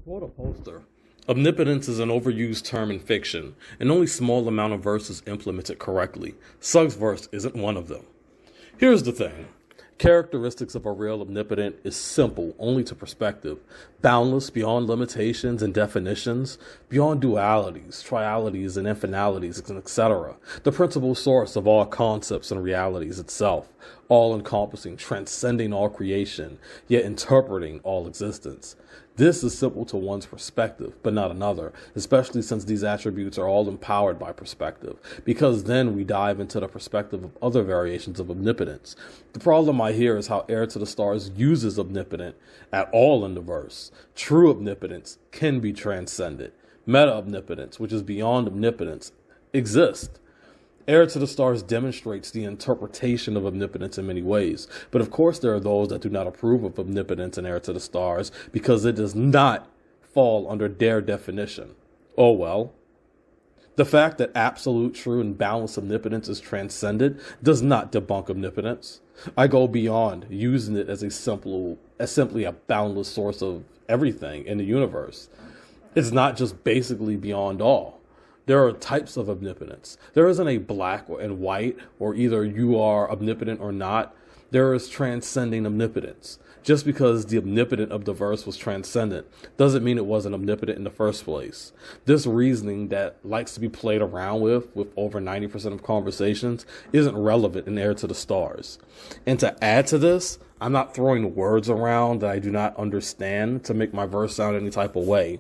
quote a poster, omnipotence is an overused term in fiction, and only small amount of verses implement it correctly. Suggsverse isn't one of them. Here's the thing. Characteristics of a real omnipotent is simple only to perspective, boundless beyond limitations and definitions, beyond dualities, trialities, and infinalities, etc. The principal source of all concepts and realities itself, all-encompassing, transcending all creation, yet interpreting all existence. This is simple to one's perspective, but not another, especially since these attributes are all empowered by perspective, because then we dive into the perspective of other variations of omnipotence. The problem I hear is how Heir to the Stars uses omnipotent at all in the verse. True omnipotence can be transcended. Meta-omnipotence, which is beyond omnipotence, exists. Heir to the Stars demonstrates the interpretation of omnipotence in many ways, but of course there are those that do not approve of omnipotence in Heir to the Stars because it does not fall under their definition. Oh well. The fact that absolute, true, and boundless omnipotence is transcended does not debunk omnipotence. I go beyond using it as simply a boundless source of everything in the universe. It's not just basically beyond all. There are types of omnipotence. There isn't a black and white, or either you are omnipotent or not. There is transcending omnipotence. Just because the omnipotent of the verse was transcendent doesn't mean it wasn't omnipotent in the first place. This reasoning that likes to be played around with over 90% of conversations isn't relevant in Heir to the Stars. And to add to this, I'm not throwing words around that I do not understand to make my verse sound any type of way.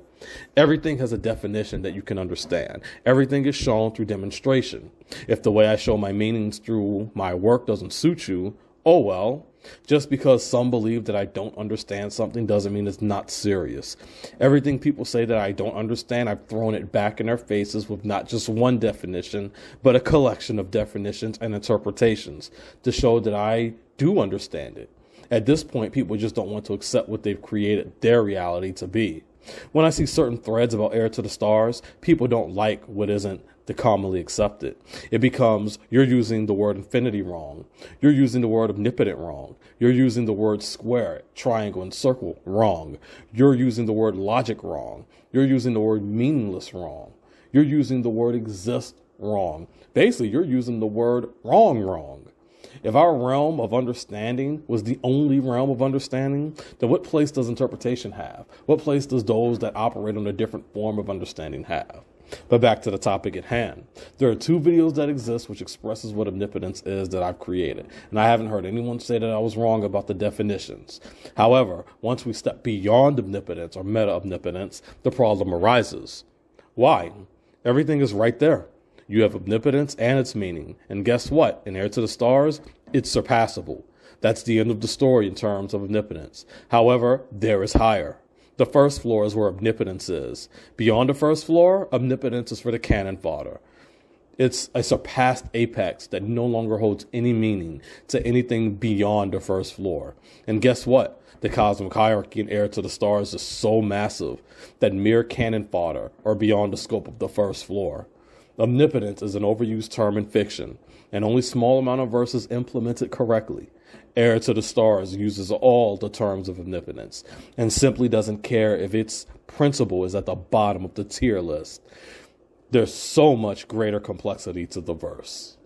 Everything has a definition that you can understand. Everything is shown through demonstration. If the way I show my meanings through my work doesn't suit you, oh well. Just because some believe that I don't understand something doesn't mean it's not serious. Everything people say that I don't understand, I've thrown it back in their faces with not just one definition, but a collection of definitions and interpretations to show that I do understand it. At this point, people just don't want to accept what they've created their reality to be. When I see certain threads about Heir to the Stars, people don't like what isn't the commonly accepted. It becomes, you're using the word infinity wrong. You're using the word omnipotent wrong. You're using the word square, triangle, and circle wrong. You're using the word logic wrong. You're using the word meaningless wrong. You're using the word exist wrong. Basically, you're using the word wrong. If our realm of understanding was the only realm of understanding, then what place does interpretation have? What place does those that operate on a different form of understanding have? But back to the topic at hand. There are two videos that exist which expresses what omnipotence is that I've created, and I haven't heard anyone say that I was wrong about the definitions. However, once we step beyond omnipotence or meta-omnipotence, the problem arises. Why? Everything is right there. You have omnipotence and its meaning. And guess what? In Heir to the Stars, it's surpassable. That's the end of the story in terms of omnipotence. However, there is Heir. The first floor is where omnipotence is. Beyond the first floor, omnipotence is for the cannon fodder. It's a surpassed apex that no longer holds any meaning to anything beyond the first floor. And guess what? The cosmic hierarchy in Heir to the Stars is so massive that mere cannon fodder are beyond the scope of the first floor. Omnipotence is an overused term in fiction, and only small amount of verses implement it correctly. Heir to the Stars uses all the terms of omnipotence, and simply doesn't care if its principle is at the bottom of the tier list. There's so much greater complexity to the verse.